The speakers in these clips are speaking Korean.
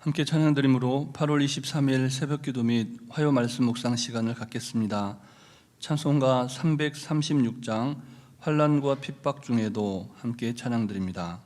함께 찬양드림으로 8월 23일 새벽기도 및 화요 말씀 묵상 시간을 갖겠습니다. 찬송가 336장 환난과 핍박 중에도 함께 찬양드립니다.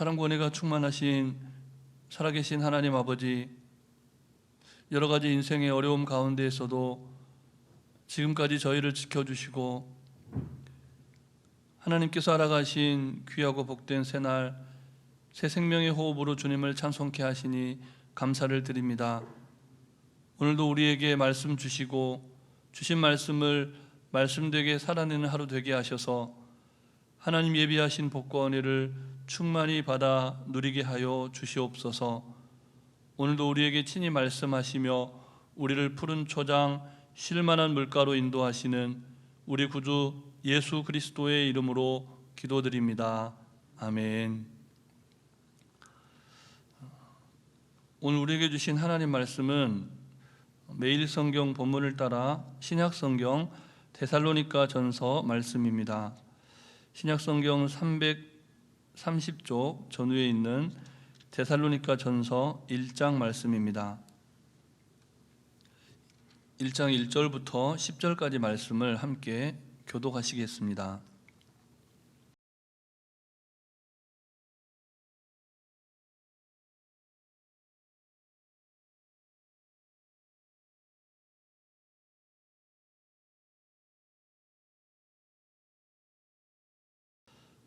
사랑과 은혜가 충만하신 살아계신 하나님 아버지, 여러 가지 인생의 어려움 가운데에서도 지금까지 저희를 지켜주시고 하나님께서 알아가신 귀하고 복된 새날 새 생명의 호흡으로 주님을 찬송케 하시니 감사를 드립니다. 오늘도 우리에게 말씀 주시고 주신 말씀을 말씀되게 살아내는 하루 되게 하셔서 하나님 예비하신 복과 은혜를 충만히 받아 누리게 하여 주시옵소서. 오늘도 우리에게 친히 말씀하시며 우리를 푸른 초장 쉴만한 물가로 인도하시는 우리 구주 예수 그리스도의 이름으로 기도드립니다. 아멘. 오늘 우리에게 주신 하나님 말씀은 매일 성경 본문을 따라 신약 성경 데살로니가 전서 말씀입니다. 신약 성경 330쪽 전후에 있는 데살로니가 전서 1장 말씀입니다. 1장 1절부터 10절까지 말씀을 함께 교독하시겠습니다.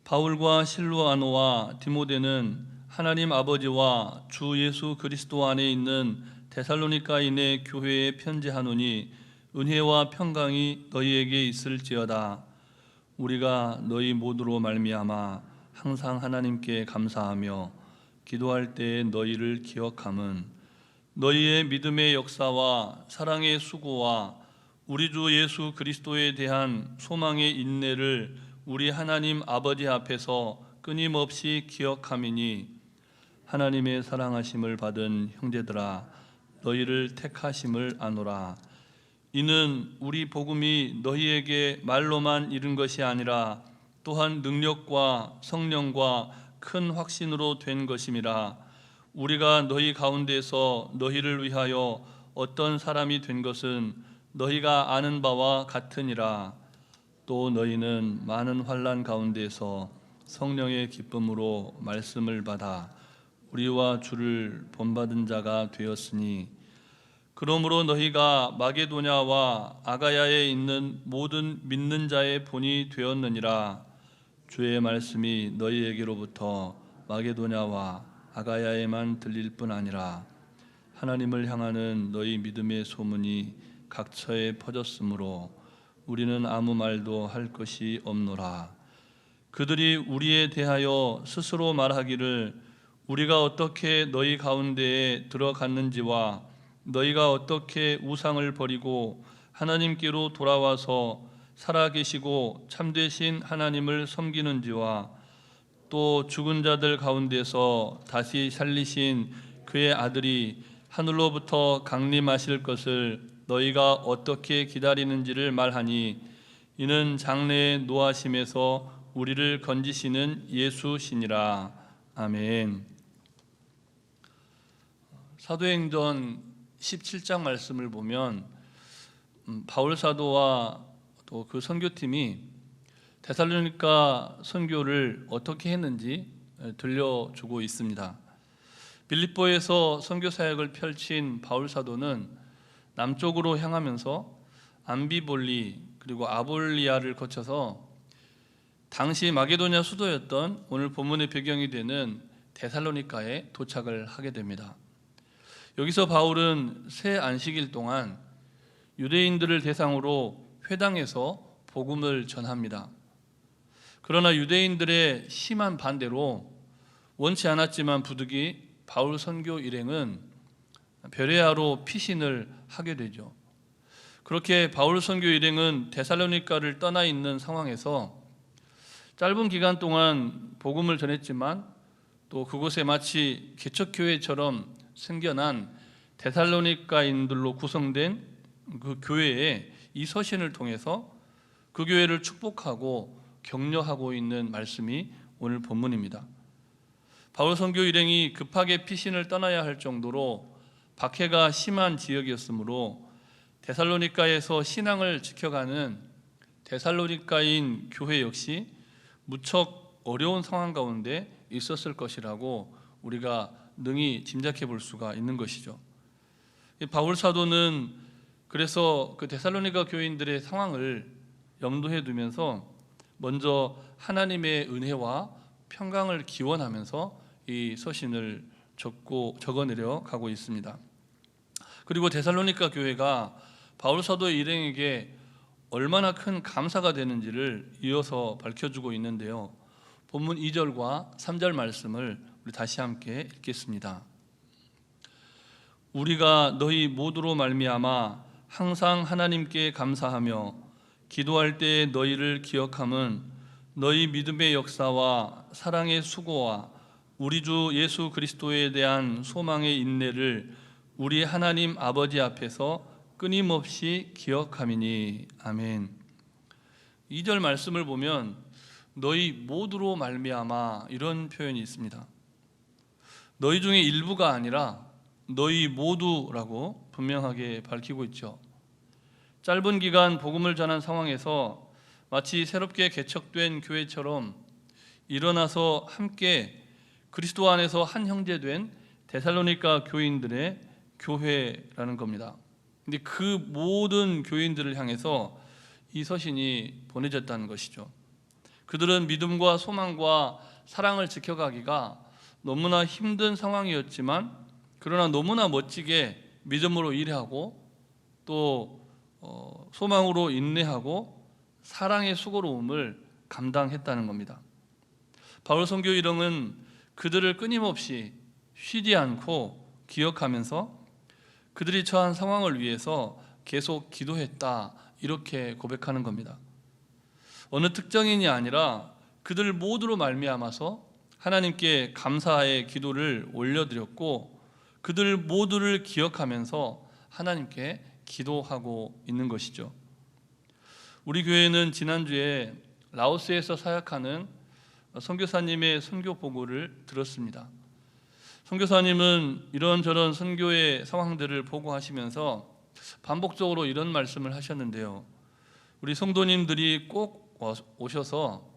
바울과 실로아노와 디모데는 하나님 아버지와 주 예수 그리스도 안에 있는 데살로니가인의 교회에 편지하노니 은혜와 평강이 너희에게 있을지어다. 우리가 너희 모두로 말미암아 항상 하나님께 감사하며 기도할 때에 너희를 기억함은 너희의 믿음의 역사와 사랑의 수고와 우리 주 예수 그리스도에 대한 소망의 인내를 우리 하나님 아버지 앞에서 끊임없이 기억함이니 하나님의 사랑하심을 받은 형제들아 너희를 택하심을 아노라. 이는 우리 복음이 너희에게 말로만 이른 것이 아니라 또한 능력과 성령과 큰 확신으로 된 것임이라. 우리가 너희 가운데서 너희를 위하여 어떤 사람이 된 것은 너희가 아는 바와 같으니라. 또 너희는 많은 환난 가운데서 성령의 기쁨으로 말씀을 받아 우리와 주를 본받은 자가 되었으니 그러므로 너희가 마게도냐와 아가야에 있는 모든 믿는 자의 본이 되었느니라. 주의 말씀이 너희에게로부터 마게도냐와 아가야에만 들릴 뿐 아니라 하나님을 향하는 너희 믿음의 소문이 각처에 퍼졌으므로 우리는 아무 말도 할 것이 없노라. 그들이 우리에 대하여 스스로 말하기를 우리가 어떻게 너희 가운데에 들어갔는지와 너희가 어떻게 우상을 버리고 하나님께로 돌아와서 살아계시고 참되신 하나님을 섬기는지와 또 죽은 자들 가운데서 다시 살리신 그의 아들이 하늘로부터 강림하실 것을 너희가 어떻게 기다리는지를 말하니 이는 장래의 노하심에서 우리를 건지시는 예수시니라. 아멘. 사도행전 17장 말씀을 보면 바울 사도와 또 그 선교팀이 데살로니가 선교를 어떻게 했는지 들려주고 있습니다. 빌립보에서 선교 사역을 펼친 바울 사도는 남쪽으로 향하면서 암비볼리 그리고 아볼리아를 거쳐서 당시 마게도냐 수도였던 오늘 본문의 배경이 되는 데살로니가에 도착을 하게 됩니다. 여기서 바울은 새 안식일 동안 유대인들을 대상으로 회당에서 복음을 전합니다. 그러나 유대인들의 심한 반대로 원치 않았지만 부득이 바울 선교 일행은 베레아로 피신을 하게 되죠. 그렇게 바울 선교 일행은 데살로니가를 떠나 있는 상황에서 짧은 기간 동안 복음을 전했지만 또 그곳에 마치 개척교회처럼 생겨난 데살로니가인들로 구성된 그 교회에 이 서신을 통해서 그 교회를 축복하고 격려하고 있는 말씀이 오늘 본문입니다. 바울 선교 일행이 급하게 피신을 떠나야 할 정도로 박해가 심한 지역이었으므로 데살로니가에서 신앙을 지켜가는 데살로니가인 교회 역시 무척 어려운 상황 가운데 있었을 것이라고 우리가 능히 짐작해 볼 수가 있는 것이죠. 바울 사도는 그래서 그 데살로니가 교인들의 상황을 염두에 두면서 먼저 하나님의 은혜와 평강을 기원하면서 이 서신을 적어내려 가고 있습니다. 그리고 데살로니가 교회가 바울 사도의 일행에게 얼마나 큰 감사가 되는지를 이어서 밝혀주고 있는데요. 본문 2절과 3절 말씀을 우리 다시 함께 읽겠습니다. 우리가 너희 모두로 말미암아 항상 하나님께 감사하며 기도할 때에 너희를 기억함은 너희 믿음의 역사와 사랑의 수고와 우리 주 예수 그리스도에 대한 소망의 인내를 우리 하나님 아버지 앞에서 끊임없이 기억함이니. 아멘. 2절 말씀을 보면 너희 모두로 말미암아 이런 표현이 있습니다. 너희 중에 일부가 아니라 너희 모두라고 분명하게 밝히고 있죠. 짧은 기간 복음을 전한 상황에서 마치 새롭게 개척된 교회처럼 일어나서 함께 그리스도 안에서 한 형제된 데살로니가 교인들의 교회라는 겁니다. 근데 그 모든 교인들을 향해서 이 서신이 보내졌다는 것이죠. 그들은 믿음과 소망과 사랑을 지켜가기가 너무나 힘든 상황이었지만 그러나 너무나 멋지게 믿음으로 일하고 또 소망으로 인내하고 사랑의 수고로움을 감당했다는 겁니다. 바울 선교 일행은 그들을 끊임없이 쉬지 않고 기억하면서 그들이 처한 상황을 위해서 계속 기도했다 이렇게 고백하는 겁니다. 어느 특정인이 아니라 그들 모두로 말미암아서 하나님께 감사의 기도를 올려드렸고 그들 모두를 기억하면서 하나님께 기도하고 있는 것이죠. 우리 교회는 지난주에 라오스에서 사역하는 선교사님의 선교 보고를 들었습니다. 선교사님은 이런저런 선교의 상황들을 보고하시면서 반복적으로 이런 말씀을 하셨는데요. 우리 성도님들이 꼭 오셔서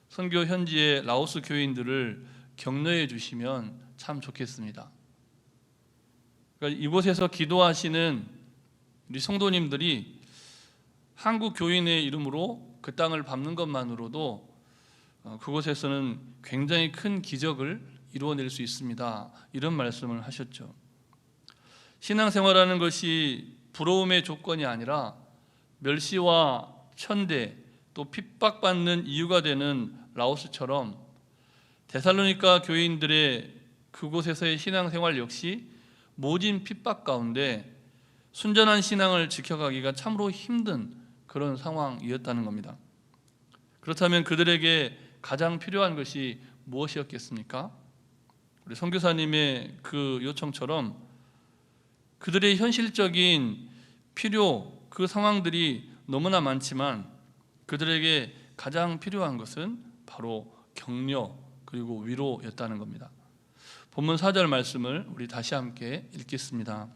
선교 현지의 라오스 교인들을 격려해 주시면 참 좋겠습니다. 그러니까 이곳에서 기도하시는 우리 성도님들이 한국 교인의 이름으로 그 땅을 밟는 것만으로도 그곳에서는 굉장히 큰 기적을 이루어낼 수 있습니다. 이런 말씀을 하셨죠. 신앙생활하는 것이 부러움의 조건이 아니라 멸시와 천대 또 핍박받는 이유가 되는 라오스처럼 데살로니가 교인들의 그곳에서의 신앙생활 역시 모진 핍박 가운데 순전한 신앙을 지켜가기가 참으로 힘든 그런 상황이었다는 겁니다. 그렇다면 그들에게 가장 필요한 것이 무엇이었겠습니까? 우리 선교사님의 그 요청처럼 그들의 현실적인 필요, 그 상황들이 너무나 많지만 그들에게 가장 필요한 것은 바로 격려 그리고 위로였다는 겁니다. 본문 4절 말씀을 우리 다시 함께 읽겠습니다.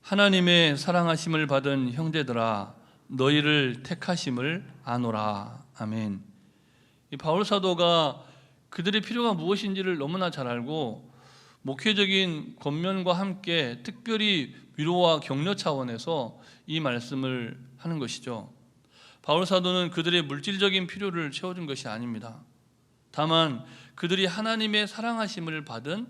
하나님의 사랑하심을 받은 형제들아 너희를 택하심을 아노라. 아멘. 이 바울 사도가 그들의 필요가 무엇인지를 너무나 잘 알고 목회적인 권면과 함께 특별히 위로와 격려 차원에서 이 말씀을 하는 것이죠. 바울 사도는 그들의 물질적인 필요를 채워준 것이 아닙니다. 다만 그들이 하나님의 사랑하심을 받은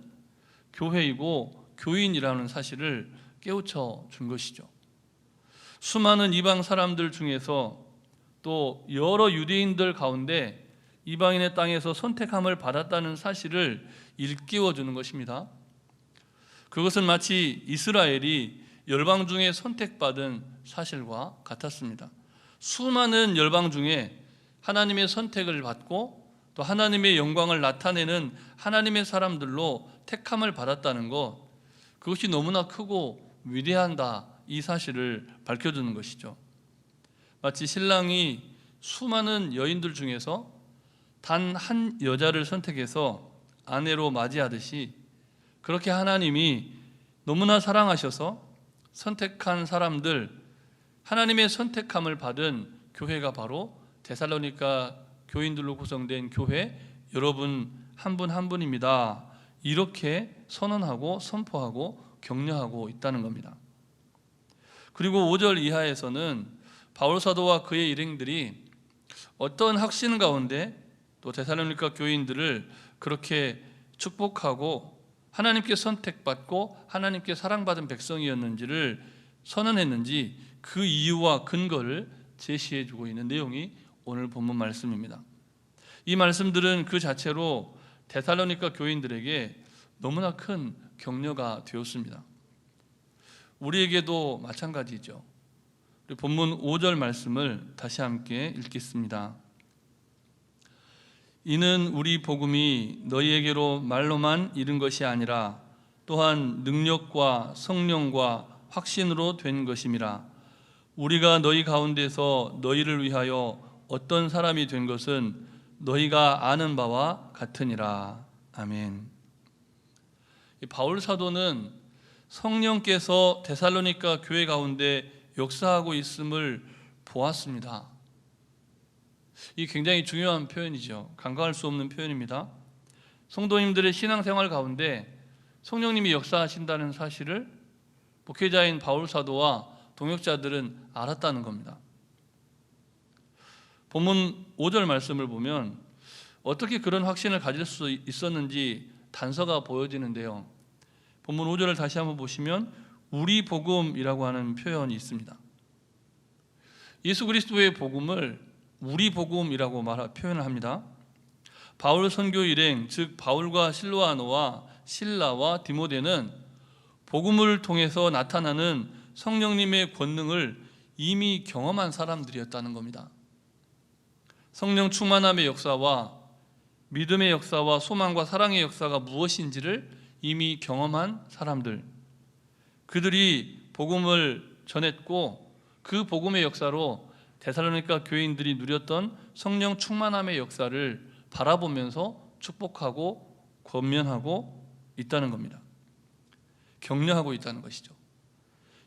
교회이고 교인이라는 사실을 깨우쳐 준 것이죠. 수많은 이방 사람들 중에서 또 여러 유대인들 가운데 이방인의 땅에서 선택함을 받았다는 사실을 일깨워 주는 것입니다. 그것은 마치 이스라엘이 열방 중에 선택받은 사실과 같았습니다. 수많은 열방 중에 하나님의 선택을 받고 또 하나님의 영광을 나타내는 하나님의 사람들로 택함을 받았다는 것, 그것이 너무나 크고 위대한다, 이 사실을 밝혀주는 것이죠. 마치 신랑이 수많은 여인들 중에서 단 한 여자를 선택해서 아내로 맞이하듯이 그렇게 하나님이 너무나 사랑하셔서 선택한 사람들, 하나님의 선택함을 받은 교회가 바로 데살로니가 교인들로 구성된 교회 여러분 한 분 한 분입니다. 이렇게 선언하고 선포하고 격려하고 있다는 겁니다. 그리고 5절 이하에서는 바울 사도와 그의 일행들이 어떤 확신 가운데 또 데살로니가 교인들을 그렇게 축복하고 하나님께 선택받고 하나님께 사랑받은 백성이었는지를 선언했는지 그 이유와 근거를 제시해 주고 있는 내용이 오늘 본문 말씀입니다. 이 말씀들은 그 자체로 데살로니가 교인들에게 너무나 큰 격려가 되었습니다. 우리에게도 마찬가지죠. 우리 본문 5절 말씀을 다시 함께 읽겠습니다. 이는 우리 복음이 너희에게로 말로만 이른 것이 아니라 또한 능력과 성령과 확신으로 된 것임이라. 우리가 너희 가운데서 너희를 위하여 어떤 사람이 된 것은 너희가 아는 바와 같으니라. 아멘. 바울 사도는 성령께서 데살로니가 교회 가운데 역사하고 있음을 보았습니다. 이 굉장히 중요한 표현이죠. 간과할 수 없는 표현입니다. 성도님들의 신앙생활 가운데 성령님이 역사하신다는 사실을 목회자인 바울 사도와 동역자들은 알았다는 겁니다. 본문 5절 말씀을 보면 어떻게 그런 확신을 가질 수 있었는지 단서가 보여지는데요. 본문 5절을 다시 한번 보시면 우리 복음이라고 하는 표현이 있습니다. 예수 그리스도의 복음을 우리 복음이라고 표현을 합니다. 바울 선교 일행, 즉 바울과 실로아노와 실라와 디모데는 복음을 통해서 나타나는 성령님의 권능을 이미 경험한 사람들이었다는 겁니다. 성령 충만함의 역사와 믿음의 역사와 소망과 사랑의 역사가 무엇인지를 이미 경험한 사람들, 그들이 복음을 전했고 그 복음의 역사로 데살로니가 교인들이 누렸던 성령 충만함의 역사를 바라보면서 축복하고 권면하고 있다는 겁니다. 격려하고 있다는 것이죠.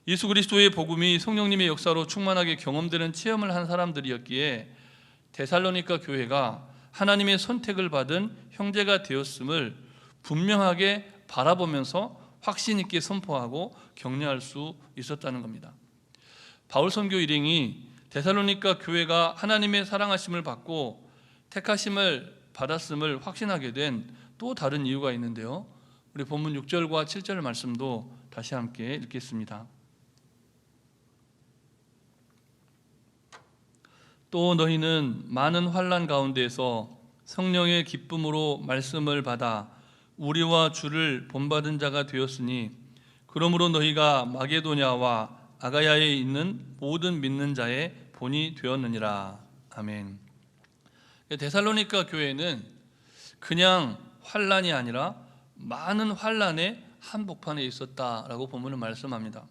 예수 그리스도의 복음이 성령님의 역사로 충만하게 경험되는 체험을 한 사람들이었기에 데살로니가 교회가 하나님의 선택을 받은 형제가 되었음을 분명하게 바라보면서 확신 있게 선포하고 격려할 수 있었다는 겁니다. 바울 선교 일행이 데살로니가 교회가 하나님의 사랑하심을 받고 택하심을 받았음을 확신하게 된 또 다른 이유가 있는데요. 우리 본문 6절과 7절 말씀도 다시 함께 읽겠습니다. 또 너희는 많은 환난 가운데에서 성령의 기쁨으로 말씀을 받아 우리와 주를 본받은 자가 되었으니 그러므로 너희가 마게도냐와 아가야에 있는 모든 믿는 자의 본이 되었느니라. 아멘. 데살로니가 교회는 그냥 환난이 아니라 많은 환난의 한복판에 있었다라고 본문은 말씀합니다.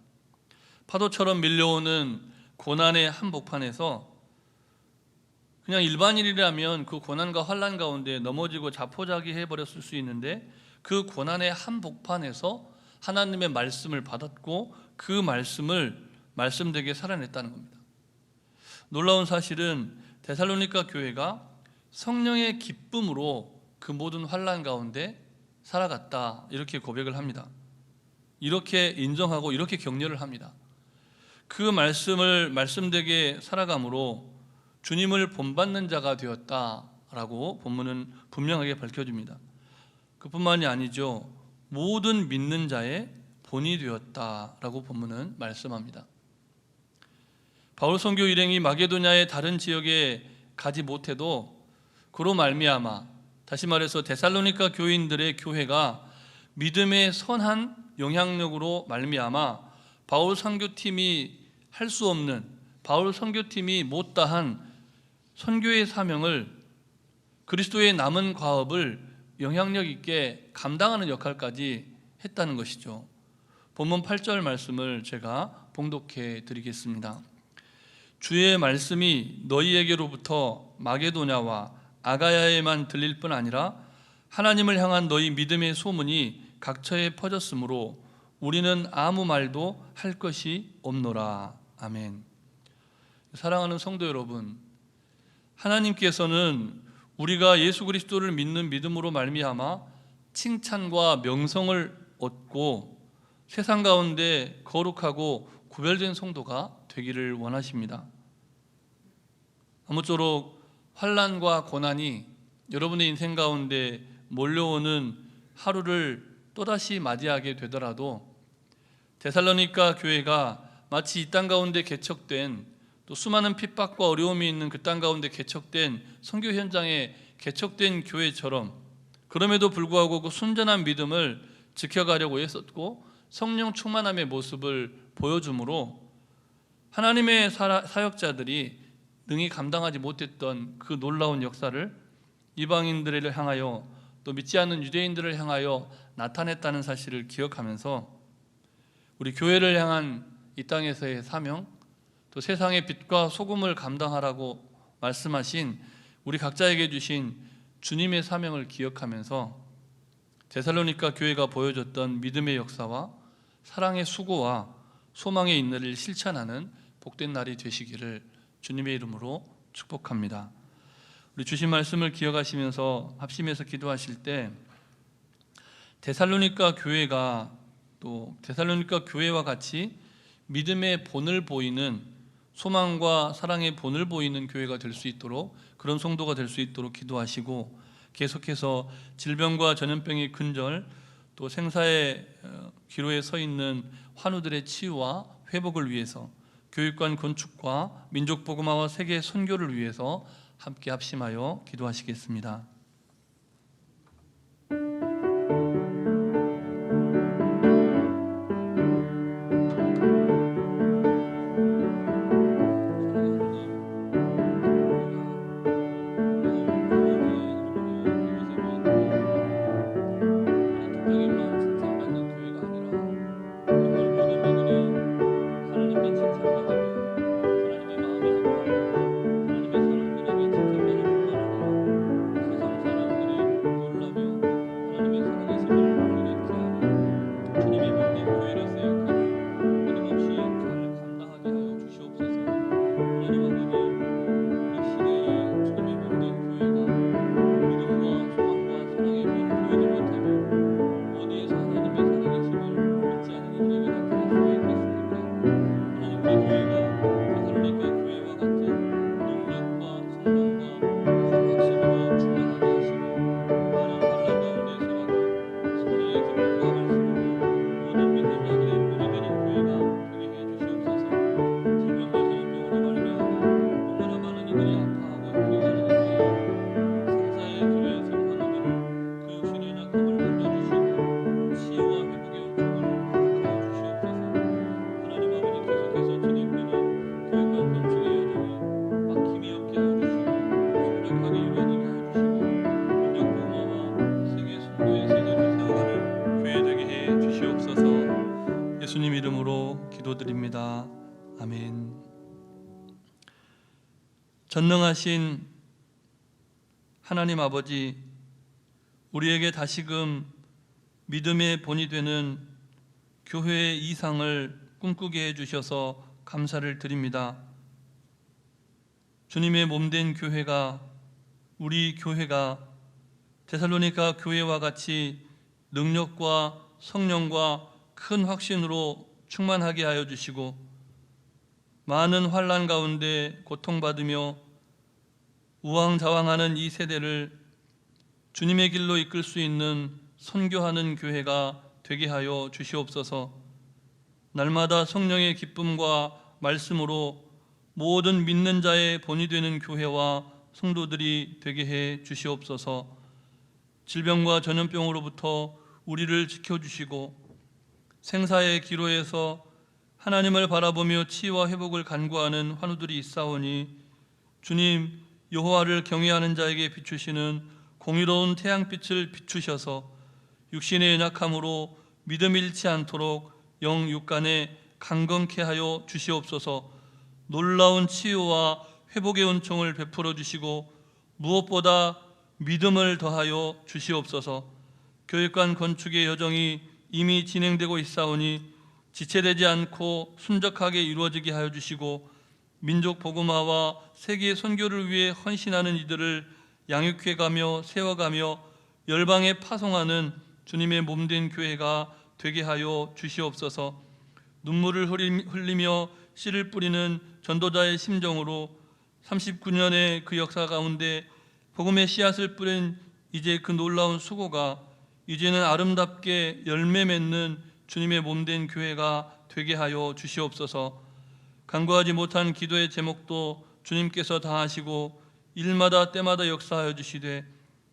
파도처럼 밀려오는 고난의 한복판에서 그냥 일반인이라면 그 고난과 환난 가운데 넘어지고 자포자기 해버렸을 수 있는데 그 고난의 한복판에서 하나님의 말씀을 받았고 그 말씀을 말씀되게 살아냈다는 겁니다. 놀라운 사실은 데살로니가 교회가 성령의 기쁨으로 그 모든 환난 가운데 살아갔다, 이렇게 고백을 합니다. 이렇게 인정하고 이렇게 격려를 합니다. 그 말씀을 말씀되게 살아감으로 주님을 본받는 자가 되었다라고 본문은 분명하게 밝혀줍니다. 그뿐만이 아니죠. 모든 믿는 자의 본이 되었다라고 본문은 말씀합니다. 바울 선교 일행이 마게도냐의 다른 지역에 가지 못해도 그로 말미암아, 다시 말해서 데살로니가 교인들의 교회가 믿음의 선한 영향력으로 말미암아 바울 선교팀이 할 수 없는, 바울 선교팀이 못다한 선교의 사명을, 그리스도의 남은 과업을 영향력 있게 감당하는 역할까지 했다는 것이죠. 본문 8절 말씀을 제가 봉독해 드리겠습니다. 주의 말씀이 너희에게로부터 마게도냐와 아가야에만 들릴 뿐 아니라 하나님을 향한 너희 믿음의 소문이 각처에 퍼졌으므로 우리는 아무 말도 할 것이 없노라. 아멘. 사랑하는 성도 여러분, 하나님께서는 우리가 예수 그리스도를 믿는 믿음으로 말미암아 칭찬과 명성을 얻고 세상 가운데 거룩하고 구별된 성도가 되기를 원하십니다. 아무쪼록 환난과 고난이 여러분의 인생 가운데 몰려오는 하루를 또다시 맞이하게 되더라도 데살로니가 교회가 마치 이 땅 가운데 개척된, 또 수많은 핍박과 어려움이 있는 그 땅 가운데 개척된 선교 현장에 개척된 교회처럼 그럼에도 불구하고 그 순전한 믿음을 지켜가려고 했었고 성령 충만함의 모습을 보여주므로 하나님의 사역자들이 능히 감당하지 못했던 그 놀라운 역사를 이방인들을 향하여 또 믿지 않는 유대인들을 향하여 나타냈다는 사실을 기억하면서 우리 교회를 향한 이 땅에서의 사명, 또 세상의 빛과 소금을 감당하라고 말씀하신 우리 각자에게 주신 주님의 사명을 기억하면서 데살로니가 교회가 보여줬던 믿음의 역사와 사랑의 수고와 소망의 인내를 실천하는 복된 날이 되시기를 주님의 이름으로 축복합니다. 우리 주신 말씀을 기억하시면서 합심해서 기도하실 때 데살로니가 교회가 또 데살로니가 교회와 같이 믿음의 본을 보이는, 소망과 사랑의 본을 보이는 교회가 될 수 있도록, 그런 성도가 될 수 있도록 기도하시고 계속해서 질병과 전염병의 근절, 또 생사의 기로에 서 있는 환우들의 치유와 회복을 위해서 교육관 건축과 민족 복음화와 세계 선교를 위해서 함께 합심하여 기도하시겠습니다. 기도드립니다. 아멘. 전능하신 하나님 아버지, 우리에게 다시금 믿음의 본이 되는 교회의 이상을 꿈꾸게 해주셔서 감사를 드립니다. 주님의 몸된 교회가, 우리 교회가 데살로니가 교회와 같이 능력과 성령과 큰 확신으로 충만하게 하여 주시고, 많은 환난 가운데 고통받으며 우왕좌왕하는 이 세대를 주님의 길로 이끌 수 있는 선교하는 교회가 되게 하여 주시옵소서. 날마다 성령의 기쁨과 말씀으로 모든 믿는 자의 본이 되는 교회와 성도들이 되게 해 주시옵소서. 질병과 전염병으로부터 우리를 지켜주시고 생사의 기로에서 하나님을 바라보며 치유와 회복을 간구하는 환우들이 있사오니, 주님 여호와를 경외하는 자에게 비추시는 공의로운 태양빛을 비추셔서 육신의 연약함으로 믿음 잃지 않도록 영 육간에 강건케 하여 주시옵소서. 놀라운 치유와 회복의 은총을 베풀어 주시고 무엇보다 믿음을 더하여 주시옵소서. 교육관 건축의 여정이 이미 진행되고 있사오니 지체되지 않고 순적하게 이루어지게 하여 주시고, 민족 복음화와 세계 선교를 위해 헌신하는 이들을 양육해 가며 세워가며 열방에 파송하는 주님의 몸된 교회가 되게 하여 주시옵소서. 눈물을 흘리며 씨를 뿌리는 전도자의 심정으로 39년의 그 역사 가운데 복음의 씨앗을 뿌린 이제 그 놀라운 수고가 이제는 아름답게 열매 맺는 주님의 몸된 교회가 되게 하여 주시옵소서. 간구하지 못한 기도의 제목도 주님께서 다 하시고 일마다 때마다 역사하여 주시되,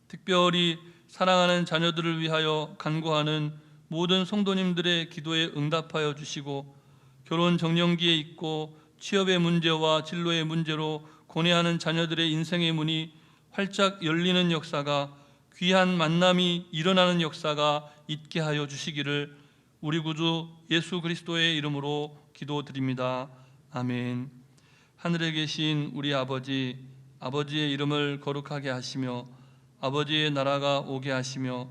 특별히 사랑하는 자녀들을 위하여 간구하는 모든 성도님들의 기도에 응답하여 주시고, 결혼 정년기에 있고 취업의 문제와 진로의 문제로 고뇌하는 자녀들의 인생의 문이 활짝 열리는 역사가, 귀한 만남이 일어나는 역사가 있게 하여 주시기를 우리 구주 예수 그리스도의 이름으로 기도드립니다. 아멘. 하늘에 계신 우리 아버지, 아버지의 이름을 거룩하게 하시며 아버지의 나라가 오게 하시며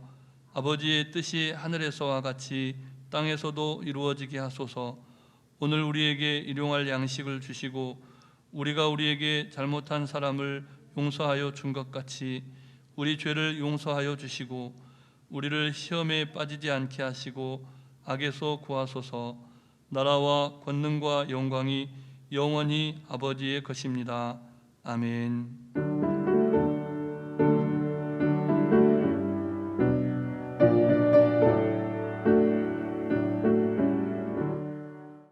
아버지의 뜻이 하늘에서와 같이 땅에서도 이루어지게 하소서. 오늘 우리에게 일용할 양식을 주시고 우리가 우리에게 잘못한 사람을 용서하여 준 것 같이 우리 죄를 용서하여 주시고 우리를 시험에 빠지지 않게 하시고 악에서 구하소서. 나라와 권능과 영광이 영원히 아버지의 것입니다. 아멘.